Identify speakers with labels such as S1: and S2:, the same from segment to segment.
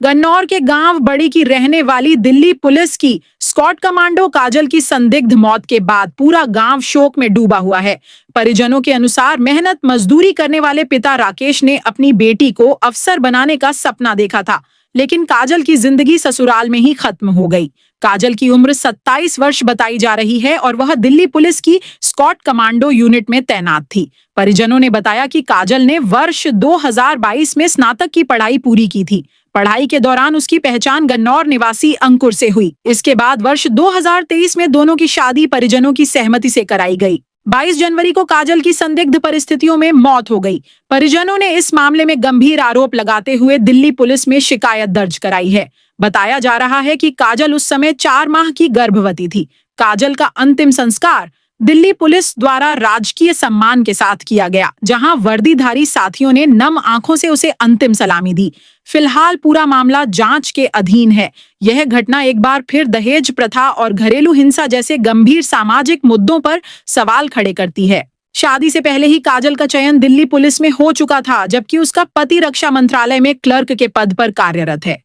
S1: गन्नौर के गांव बड़ी की रहने वाली दिल्ली पुलिस की स्क्वाड कमांडो काजल की संदिग्ध मौत के बाद पूरा गांव शोक में डूबा हुआ है। परिजनों के अनुसार मेहनत मजदूरी करने वाले पिता राकेश ने अपनी बेटी को अफसर बनाने का सपना देखा था, लेकिन काजल की जिंदगी ससुराल में ही खत्म हो गई। काजल की उम्र 27 वर्ष बताई जा रही है और वह दिल्ली पुलिस की स्क्वाड कमांडो यूनिट में तैनात थी। परिजनों ने बताया कि काजल ने वर्ष 2022 में स्नातक की पढ़ाई पूरी की थी। पढ़ाई के दौरान उसकी पहचान गन्नौर निवासी अंकुर से हुई। इसके बाद वर्ष 2023 में दोनों की शादी परिजनों की सहमति से कराई गई। 22 जनवरी को काजल की संदिग्ध परिस्थितियों में मौत हो गई। परिजनों ने इस मामले में गंभीर आरोप लगाते हुए दिल्ली पुलिस में शिकायत दर्ज कराई है। बताया जा रहा है कि काजल उस समय 4 माह की गर्भवती थी। काजल का अंतिम संस्कार दिल्ली पुलिस द्वारा राजकीय सम्मान के साथ किया गया, जहां वर्दीधारी साथियों ने नम आंखों से उसे अंतिम सलामी दी। फिलहाल पूरा मामला जांच के अधीन है। यह घटना एक बार फिर दहेज प्रथा और घरेलू हिंसा जैसे गंभीर सामाजिक मुद्दों पर सवाल खड़े करती है। शादी से पहले ही काजल का चयन दिल्ली पुलिस में हो चुका था, जबकि उसका पति रक्षा मंत्रालय में क्लर्क के पद पर कार्यरत है।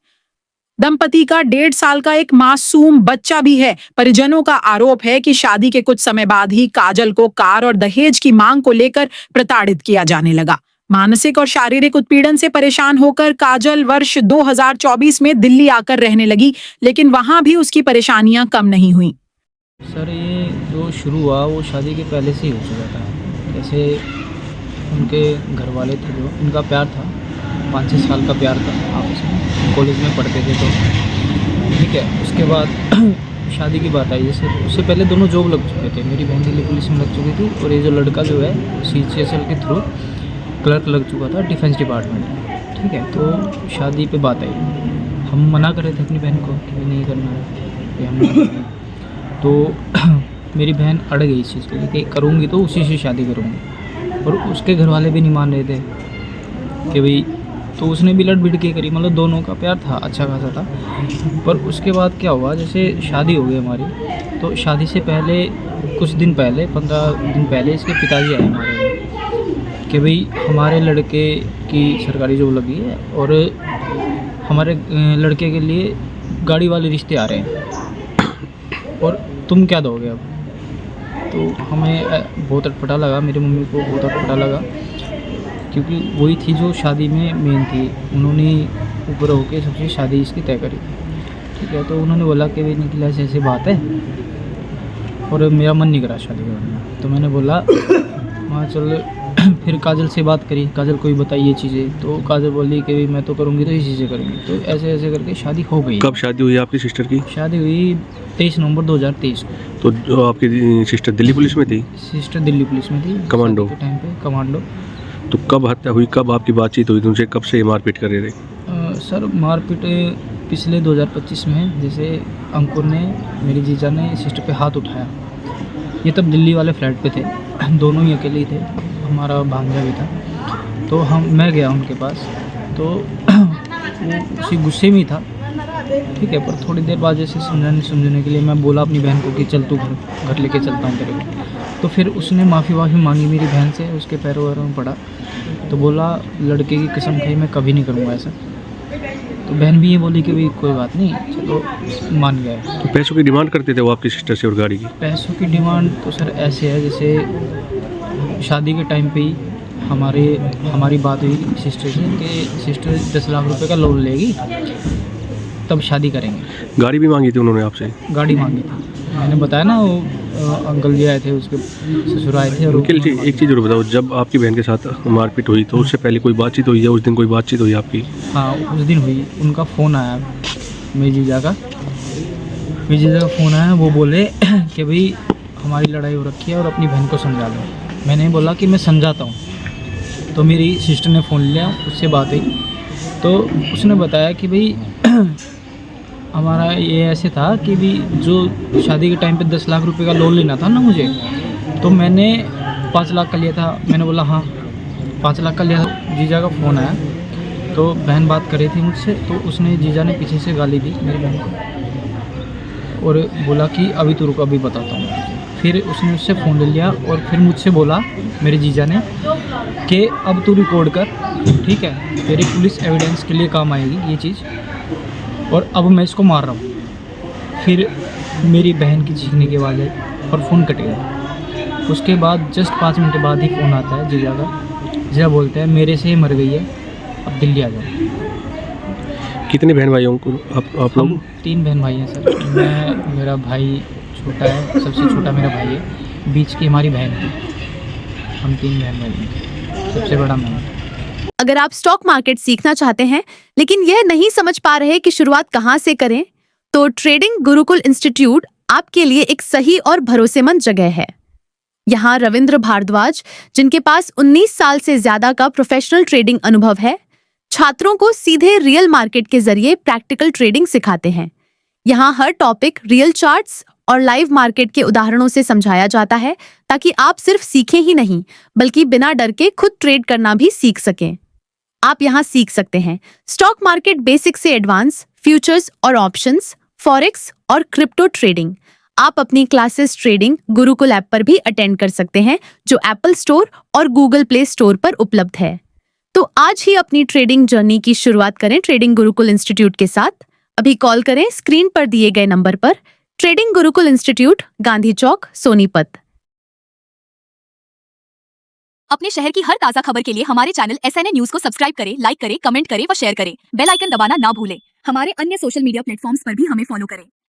S1: दंपति का 1.5 साल का एक मासूम बच्चा भी है। परिजनों का आरोप है कि शादी के कुछ समय बाद ही काजल को कार और दहेज की मांग को लेकर प्रताड़ित किया जाने लगा। मानसिक और शारीरिक उत्पीड़न से परेशान होकर काजल वर्ष 2024 में दिल्ली आकर रहने लगी, लेकिन वहां भी उसकी परेशानियां कम नहीं हुई।
S2: सर, ये जो शुरू हुआ वो शादी के पहले से ही हो चुका था। जैसे उनके घर वाले थे, जो उनका प्यार था, 5-6 साल का प्यार था आपस में। कॉलेज में पढ़ते थे तो ठीक है। उसके बाद शादी की बात आई। जैसे उससे पहले दोनों जॉब लग चुके थे। मेरी बहन दिल्ली पुलिस में लग चुकी थी और ये जो लड़का जो है CCSL के थ्रू क्लर्क लग चुका था डिफेंस डिपार्टमेंट में। ठीक है, तो शादी पे बात आई। हम मना कर रहे थे अपनी बहन को कि नहीं करना है, ये हम नहीं करना। तो मेरी बहन अड़ गई इस चीज़ के लिए कि करूँगी तो उसी से शादी करूँगी, और उसके घर वाले भी नहीं मान रहे थे कि भाई। तो उसने भी लड़ भिड़ के करी। मतलब दोनों का प्यार था, अच्छा खासा था। पर उसके बाद क्या हुआ, जैसे शादी हो गई हमारी, तो शादी से पहले कुछ दिन पहले, 15 दिन पहले, इसके पिताजी आए हमारे घर कि भाई हमारे लड़के की सरकारी जॉब लगी है और हमारे लड़के के लिए गाड़ी वाले रिश्ते आ रहे हैं और तुम क्या दोगे अब। तो हमें बहुत अटपटा लगा, मेरी मम्मी को बहुत अटपटा लगा, क्योंकि वही थी जो शादी में मेन थी। उन्होंने ऊपर होकर सबसे शादी इसकी तय करी। ठीक है, तो उन्होंने बोला कि भाई निकला ऐसी बात है और मेरा मन नहीं करा शादी करने। तो मैंने बोला हाँ चल। फिर काजल से बात करी, काजल को भी बताई ये चीज़ें। तो काजल बोली कि भाई मैं तो करूँगी तो ये चीज़ें करूँगी। तो ऐसे ऐसे करके शादी हो गई।
S3: कब शादी हुई आपकी सिस्टर की?
S2: शादी हुई 23 नवंबर 2023 को।
S3: तो जो आपकी सिस्टर दिल्ली पुलिस में थी?
S2: सिस्टर दिल्ली पुलिस में थी,
S3: कमांडो
S2: के टाइम पे कमांडो।
S3: तो कब हत्या हुई, कब आपकी बातचीत हुई तुमसे, कब से मारपीट कर रहे थे?
S2: सर, मारपीट पिछले 2025 में, जैसे अंकुर ने, मेरी जीजा ने सिस्टर पे हाथ उठाया। ये तब दिल्ली वाले फ्लैट पे थे, दोनों ही अकेले ही थे, हमारा भांजा भी था। तो मैं गया उनके पास, तो वो उसी गुस्से में ही था। ठीक है, पर थोड़ी देर बाद जैसे समझने के लिए मैं बोला अपनी बहन को कि चल तू घर लेके चलता हूँ तेरे को। तो फिर उसने माफ़ी मांगी मेरी बहन से, उसके पैरों वैरों में पड़ा। तो बोला लड़के की कसम खाई मैं कभी नहीं करूँगा ऐसा। तो बहन भी ये बोली कि भाई कोई बात नहीं, चलो मान गए।
S3: तो पैसों की डिमांड करते थे वो आपकी सिस्टर से और गाड़ी की?
S2: पैसों की डिमांड तो सर ऐसे है, जैसे शादी के टाइम पे ही हमारी बात हुई सिस्टर से कि सिस्टर 10 लाख रुपए का लोन लेगी तब शादी करेंगे।
S3: गाड़ी भी मांगी थी उन्होंने आपसे?
S2: गाड़ी मांगी थी, मैंने बताया ना, वो अंकल जी आए थे, उसके ससुर आए थे। और
S3: एक चीज़ और बताओ, जब आपकी बहन के साथ मारपीट हुई तो उससे पहले कोई बातचीत हुई है? उस दिन कोई बातचीत हुई आपकी?
S2: हाँ, उस दिन हुई। उनका फ़ोन आया, मेरी जीजा का फ़ोन आया। वो बोले कि भाई हमारी लड़ाई हो रखी है और अपनी बहन को समझा लो। मैंने बोला कि मैं समझाता हूँ। तो मेरी सिस्टर ने फ़ोन लिया, उससे बात हुई। तो उसने बताया कि भाई हमारा ये ऐसे था कि भी जो शादी के टाइम पे 10 लाख रुपए का लोन लेना था ना मुझे, तो मैंने 5 लाख का लिया था। मैंने बोला हाँ 5 लाख का लिया था। जीजा का फ़ोन आया, तो बहन बात कर रही थी मुझसे, तो उसने जीजा ने पीछे से गाली दी मेरी बहन को और बोला कि अभी तो रुको, अभी बताता हूँ। फिर उसने उससे फ़ोन ले लिया और फिर मुझसे बोला मेरे जीजा ने कि अब तू रिकॉर्ड कर, ठीक है, तेरी पुलिस एविडेंस के लिए काम आएगी ये चीज़। और अब मैं इसको मार रहा हूँ। फिर मेरी बहन की चीखने की आवाज़ आई और फ़ोन कट गया। उसके बाद जस्ट 5 मिनट बाद ही फ़ोन आता है जीजा का। जीजा बोलते हैं मेरे से ही मर गई है, अब दिल्ली आ जाओ।
S3: कितने बहन भाई हैं को आप
S2: हम
S3: लोग?
S2: 3 बहन भाई हैं सर। मैं, मेरा भाई छोटा है, सबसे छोटा मेरा भाई है, बीच की हमारी बहन थी। हम 3 बहन भाई हैं, सबसे बड़ा मैं हूँ।
S4: अगर आप स्टॉक मार्केट सीखना चाहते हैं लेकिन यह नहीं समझ पा रहे कि शुरुआत कहां से करें, तो ट्रेडिंग गुरुकुल इंस्टीट्यूट आपके लिए एक सही और भरोसेमंद जगह है। यहाँ रविंद्र भारद्वाज, जिनके पास 19 साल से ज्यादा का प्रोफेशनल ट्रेडिंग अनुभव है, छात्रों को सीधे रियल मार्केट के जरिए प्रैक्टिकल ट्रेडिंग सिखाते हैं। यहाँ हर टॉपिक रियल चार्ट्स और लाइव मार्केट के उदाहरणों से समझाया जाता है, ताकि आप सिर्फ सीखें ही नहीं बल्कि बिना डर के खुद ट्रेड करना भी सीख सकें। आप यहाँ सीख सकते हैं स्टॉक मार्केट बेसिक से एडवांस, फ्यूचर्स और ऑप्शंस, फॉरेक्स और क्रिप्टो ट्रेडिंग। आप अपनी क्लासेस ट्रेडिंग गुरुकुल ऐप पर भी अटेंड कर सकते हैं, जो एप्पल स्टोर और गूगल प्ले स्टोर पर उपलब्ध है। तो आज ही अपनी ट्रेडिंग जर्नी की शुरुआत करें ट्रेडिंग गुरुकुल इंस्टीट्यूट के साथ। अभी कॉल करें स्क्रीन पर दिए गए नंबर पर। ट्रेडिंग गुरुकुल इंस्टीट्यूट, गांधी चौक, सोनीपत।
S5: अपने शहर की हर ताजा खबर के लिए हमारे चैनल SNA न्यूज को सब्सक्राइब करें, लाइक करें, कमेंट करें व शेयर करें। बेल आइकन दबाना ना भूलें। हमारे अन्य सोशल मीडिया प्लेटफॉर्म्स पर भी हमें फॉलो करें।